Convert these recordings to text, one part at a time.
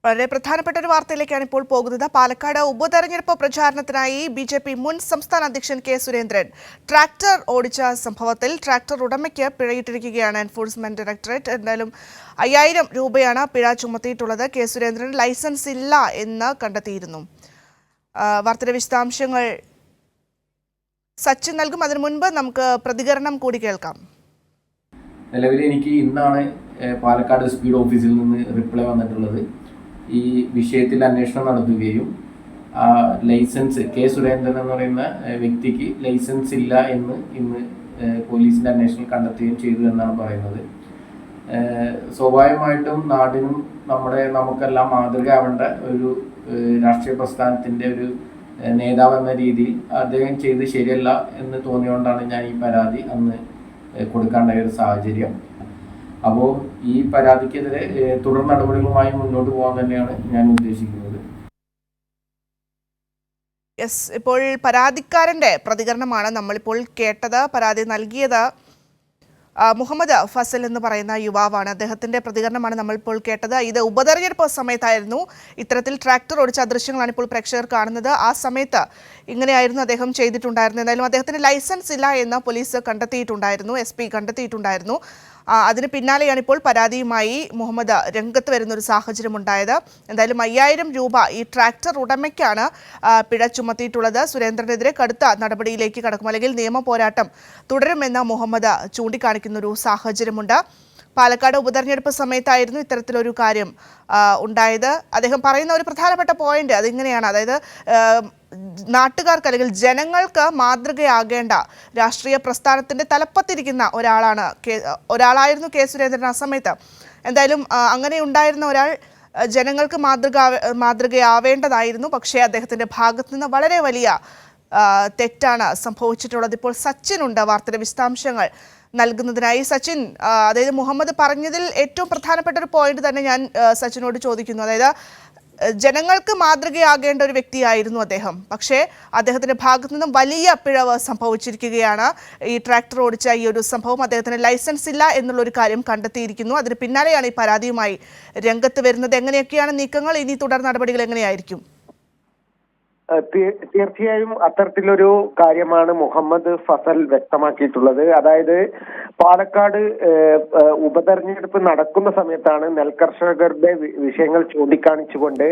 വളരെ പ്രധാനപ്പെട്ട ഒരു വാർത്തയിലേക്കാണ് ഇപ്പോൾ പോകുന്നത്. പാലക്കാട് ഉപതെരഞ്ഞെടുപ്പ് പ്രചാരണത്തിനായി ബിജെപി മുൻ സംസ്ഥാന അധ്യക്ഷൻ കെ സുരേന്ദ്രൻ ട്രാക്ടർ ഓടിച്ച സംഭവത്തിൽ ട്രാക്ടർ ഉടമയ്ക്ക് പിഴയിട്ടിരിക്കുകയാണ് എൻഫോഴ്സ്മെന്റ് ഡയറക്ടറേറ്റ്. എന്തായാലും 5000 രൂപയാണ് പിഴ ചുമത്തിയിട്ടുള്ളത്. കെ സുരേന്ദ്രൻ ലൈസൻസ് ഇല്ല എന്ന് കണ്ടെത്തിയിരുന്നു. വാർത്തയുടെ വിശദാംശങ്ങൾ സച്ചിൻ നൽകും. അതിനു മുൻപ് നമുക്ക് പ്രതികരണം കൂടി കേൾക്കാം. നിലവിൽ എനിക്ക് ഇന്നാണ് പാലക്കാട് സ്പീഡ് ഓഫീസിൽ നിന്ന് റിപ്ലൈ വന്നിട്ടുള്ളത്. ഈ വിഷയത്തിൽ അന്വേഷണം നടത്തുകയും ലൈസൻസ് കെ സുരേന്ദ്രൻ എന്ന് പറയുന്ന വ്യക്തിക്ക് ലൈസൻസ് ഇല്ല എന്ന് ഇന്ന് പോലീസിൻ്റെ അന്വേഷണം കണ്ടെത്തുകയും ചെയ്തു എന്നാണ് പറയുന്നത്. സ്വാഭാവികമായിട്ടും നാടിനും നമുക്കെല്ലാം മാതൃകയാവേണ്ട ഒരു രാഷ്ട്രീയ പ്രസ്ഥാനത്തിൻ്റെ ഒരു നേതാവ് എന്ന രീതിയിൽ അദ്ദേഹം ചെയ്ത് ശരിയല്ല എന്ന് തോന്നിയുകൊണ്ടാണ് ഞാൻ ഈ പരാതി അന്ന് കൊടുക്കാണ്ടായ ഒരു സാഹചര്യം. അപ്പോൾ ഈ പരാതിക്കെതിരെ തുടർ നടപടികളുമായി മുന്നോട്ട് പോകാൻ തന്നെയാണ് ഞാൻ ഉദ്ദേശിക്കുന്നത്. ഇപ്പോൾ പരാതിക്കാരന്റെ പ്രതികരണമാണ് നമ്മളിപ്പോൾ കേട്ടത്. പരാതി നൽകിയത് മുഹമ്മദ് ഫസൽ എന്ന് പറയുന്ന യുവാവാണ്. അദ്ദേഹത്തിന്റെ പ്രതികരണമാണ് നമ്മളിപ്പോൾ കേട്ടത്. ഇത് ഉപതെരഞ്ഞെടുപ്പ് സമയത്തായിരുന്നു ഇത്തരത്തിൽ ട്രാക്ടർ ഓടിച്ച ദൃശ്യങ്ങളാണ് ഇപ്പോൾ പ്രേക്ഷകർ കാണുന്നത്. ആ സമയത്ത് ഇങ്ങനെയായിരുന്നു അദ്ദേഹം ചെയ്തിട്ടുണ്ടായിരുന്നത്. എന്തായാലും അദ്ദേഹത്തിന് ലൈസൻസ് ഇല്ല എന്ന് പോലീസ് കണ്ടെത്തിയിട്ടുണ്ടായിരുന്നു, SP കണ്ടെത്തിയിട്ടുണ്ടായിരുന്നു. അതിന് പിന്നാലെയാണ് ഇപ്പോൾ പരാതിയുമായി മുഹമ്മദ് രംഗത്ത് വരുന്ന ഒരു സാഹചര്യം ഉണ്ടായത്. എന്തായാലും 5000 രൂപ ഈ ട്രാക്ടർ ഉടമയ്ക്കാണ് പിഴ ചുമത്തിയിട്ടുള്ളത്. സുരേന്ദ്രനെതിരെ കടുത്ത നടപടിയിലേക്ക് കടക്കും, അല്ലെങ്കിൽ നിയമ പോരാട്ടം തുടരുമെന്ന് മുഹമ്മദ് ചൂണ്ടിക്കാണിക്കുന്ന ഒരു സാഹചര്യമുണ്ട്. പാലക്കാട് ഉപതെരഞ്ഞെടുപ്പ് സമയത്തായിരുന്നു ഇത്തരത്തിലൊരു കാര്യം ഉണ്ടായത്. അദ്ദേഹം പറയുന്ന ഒരു പ്രധാനപ്പെട്ട പോയിന്റ് അതിങ്ങനെയാണ്, അതായത് നാട്ടുകാർക്ക് അല്ലെങ്കിൽ ജനങ്ങൾക്ക് മാതൃകയാകേണ്ട രാഷ്ട്രീയ പ്രസ്ഥാനത്തിന്റെ തലപ്പത്തിരിക്കുന്ന ഒരാളായിരുന്നു കെ സുരേന്ദ്രൻ ആ സമയത്ത്. എന്തായാലും അങ്ങനെ ഉണ്ടായിരുന്ന ഒരാൾ ജനങ്ങൾക്ക് മാതൃകയാവേണ്ടതായിരുന്നു. പക്ഷേ അദ്ദേഹത്തിന്റെ ഭാഗത്തു നിന്ന് വളരെ വലിയ തെറ്റാണ് സംഭവിച്ചിട്ടുള്ളത്. ഇപ്പോൾ സച്ചിനുണ്ട് വാർത്തയുടെ വിശദാംശങ്ങൾ നൽകുന്നതിനായി. സച്ചിൻ, അതായത് മുഹമ്മദ് പറഞ്ഞതിൽ ഏറ്റവും പ്രധാനപ്പെട്ട ഒരു പോയിന്റ് തന്നെ ഞാൻ സച്ചിനോട് ചോദിക്കുന്നു. അതായത് ജനങ്ങൾക്ക് മാതൃകയാകേണ്ട ഒരു വ്യക്തിയായിരുന്നു അദ്ദേഹം, പക്ഷേ അദ്ദേഹത്തിന്റെ ഭാഗത്തു നിന്നും വലിയ പിഴവ് സംഭവിച്ചിരിക്കുകയാണ്. ഈ ട്രാക്ടർ ഓടിച്ച ഈ ഒരു സംഭവം, അദ്ദേഹത്തിന് ലൈസൻസ് ഇല്ല എന്നുള്ളൊരു കാര്യം കണ്ടെത്തിയിരിക്കുന്നു. അതിന് പിന്നാലെയാണ് ഈ പരാതിയുമായി രംഗത്ത് വരുന്നത്. എങ്ങനെയൊക്കെയാണ് നീക്കങ്ങൾ? ഇനി തുടർ നടപടികൾ എങ്ങനെയായിരിക്കും? തീർച്ചയായും അത്തരത്തിലൊരു കാര്യമാണ് മുഹമ്മദ് ഫസൽ വ്യക്തമാക്കിയിട്ടുള്ളത്. അതായത് പാലക്കാട് ഉപതെരഞ്ഞെടുപ്പ് നടക്കുന്ന സമയത്താണ് നെൽകർഷകരുടെ വിഷയങ്ങൾ ചൂണ്ടിക്കാണിച്ചുകൊണ്ട്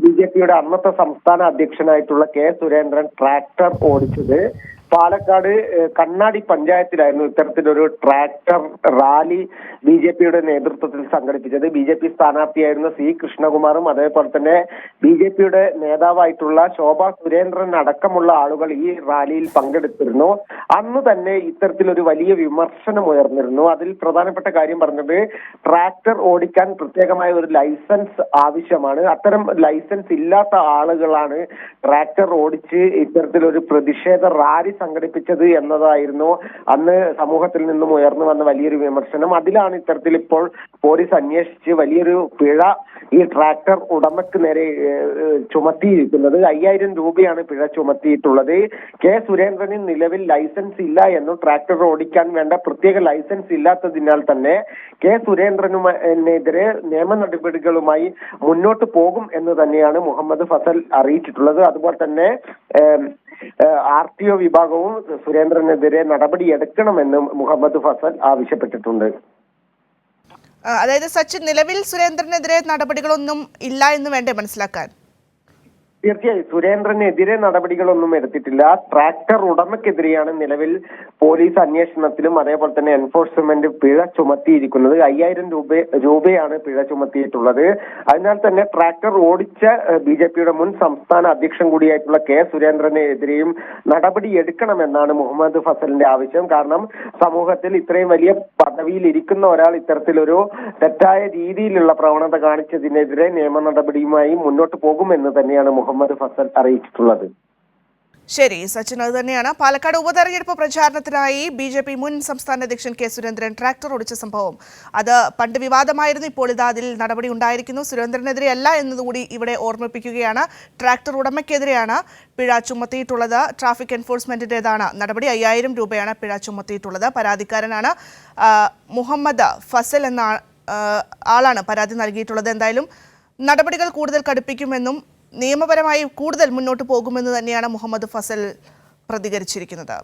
BJPയുടെ അന്നത്തെ സംസ്ഥാന അധ്യക്ഷനായിട്ടുള്ള കെ സുരേന്ദ്രൻ ട്രാക്ടർ ഓടിച്ചത്. പാലക്കാട് കണ്ണാടി പഞ്ചായത്തിലായിരുന്നു ഇത്തരത്തിലൊരു ട്രാക്ടർ റാലി BJPയുടെ നേതൃത്വത്തിൽ സംഘടിപ്പിച്ചത്. BJP സ്ഥാനാർത്ഥിയായിരുന്ന C കൃഷ്ണകുമാറും അതേപോലെ തന്നെ BJPയുടെ നേതാവായിട്ടുള്ള ശോഭാ സുരേന്ദ്രൻ അടക്കമുള്ള ആളുകൾ ഈ റാലിയിൽ പങ്കെടുത്തിരുന്നു. അന്ന് തന്നെ ഇത്തരത്തിലൊരു വലിയ വിമർശനം ഉയർന്നിരുന്നു. അതിൽ പ്രധാനപ്പെട്ട കാര്യം പറഞ്ഞത് ട്രാക്ടർ ഓടിക്കാൻ പ്രത്യേകമായ ഒരു ലൈസൻസ് ആവശ്യമാണ്. അത്തരം ലൈസൻസ് ഇല്ലാത്ത ആളുകളാണ് ട്രാക്ടർ ഓടിച്ച് ഇത്തരത്തിലൊരു പ്രതിഷേധ റാലി സംഘടിപ്പിച്ചത് എന്നതായിരുന്നു അന്ന് സമൂഹത്തിൽ നിന്നും ഉയർന്നു വന്ന വലിയൊരു വിമർശനം. അതിലാണ് ഇത്തരത്തിൽ ഇപ്പോൾ പോലീസ് അന്വേഷിച്ച് വലിയൊരു പിഴ ഈ ട്രാക്ടർ ഉടമയ്ക്ക് നേരെ ചുമത്തിയിരിക്കുന്നത്. 5000 രൂപയാണ് പിഴ ചുമത്തിയിട്ടുള്ളത്. കെ സുരേന്ദ്രന് നിലവിൽ ലൈസൻസ് ഇല്ല എന്നും ട്രാക്ടർ ഓടിക്കാൻ വേണ്ട പ്രത്യേക ലൈസൻസ് ഇല്ലാത്തതിനാൽ തന്നെ കെ സുരേന്ദ്രനെതിരെ നിയമ നടപടികളുമായി മുന്നോട്ട് പോകും എന്ന് തന്നെയാണ് മുഹമ്മദ് ഫസൽ അറിയിച്ചിട്ടുള്ളത്. അതുപോലെ തന്നെ RTO വിഭാഗവും സുരേന്ദ്രനെതിരെ നടപടിയെടുക്കണമെന്ന് മുഹമ്മദ് ഫസൽ ആവശ്യപ്പെട്ടിട്ടുണ്ട്. അതായത് സച്ചിൻ, നിലവിൽ സുരേന്ദ്രനെതിരെ നടപടികളൊന്നും ഇല്ല എന്ന് വേണ്ടേ മനസ്സിലാക്കാൻ? തീർച്ചയായും സുരേന്ദ്രനെതിരെ നടപടികളൊന്നും എടുത്തിട്ടില്ല. ട്രാക്ടർ ഉടമയ്ക്കെതിരെയാണ് നിലവിൽ പോലീസ് അന്വേഷണത്തിലും അതേപോലെ തന്നെ എൻഫോഴ്സ്മെന്റ് പിഴ ചുമത്തിയിരിക്കുന്നത്. 5000 രൂപയാണ് പിഴ ചുമത്തിയിട്ടുള്ളത്. അതിനാൽ തന്നെ ട്രാക്ടർ ഓടിച്ച BJPയുടെ മുൻ സംസ്ഥാന അധ്യക്ഷൻ കൂടിയായിട്ടുള്ള കെ സുരേന്ദ്രനെതിരെയും നടപടി എടുക്കണമെന്നാണ് മുഹമ്മദ് ഫസലിന്റെ ആവശ്യം. കാരണം സമൂഹത്തിൽ ഇത്രയും വലിയ പദവിയിൽ ഇരിക്കുന്ന ഒരാൾ ഇത്തരത്തിലൊരു തെറ്റായ രീതിയിലുള്ള പ്രവണത കാണിച്ചതിനെതിരെ നിയമ നടപടിയുമായി മുന്നോട്ട് പോകുമെന്ന് തന്നെയാണ് മുഹമ്മദ് ഫസൽ അറിയിച്ചിട്ടുള്ളത്. ശരി സച്ചിൻ, അത് തന്നെയാണ്. പാലക്കാട് ഉപതെരഞ്ഞെടുപ്പ് പ്രചാരണത്തിനായി BJP മുൻ സംസ്ഥാന അധ്യക്ഷൻ കെ സുരേന്ദ്രൻ ട്രാക്ടർ ഓടിച്ച സംഭവം അത് പണ്ട് വിവാദമായിരുന്നു. ഇപ്പോൾ അതിൽ നടപടി ഉണ്ടായിരിക്കുന്നു. സുരേന്ദ്രനെതിരെ അല്ല എന്നതുകൂടി ഇവിടെ ഓർമ്മിപ്പിക്കുകയാണ്. ട്രാക്ടർ ഉടമയ്ക്കെതിരെയാണ് പിഴ ചുമത്തിയിട്ടുള്ളത്. ട്രാഫിക് എൻഫോഴ്സ്മെന്റിന്റേതാണ് നടപടി. 5000 രൂപയാണ് പിഴ ചുമത്തിയിട്ടുള്ളത്. പരാതിക്കാരനാണ് മുഹമ്മദ് ഫസൽ എന്ന ആളാണ് പരാതി നൽകിയിട്ടുള്ളത്. എന്തായാലും നടപടികൾ കൂടുതൽ കടുപ്പിക്കുമെന്നും നിയമപരമായി കൂടുതൽ മുന്നോട്ട് പോകുമെന്ന് തന്നെയാണ് മുഹമ്മദ് ഫസൽ പ്രതികരിച്ചിരിക്കുന്നത്.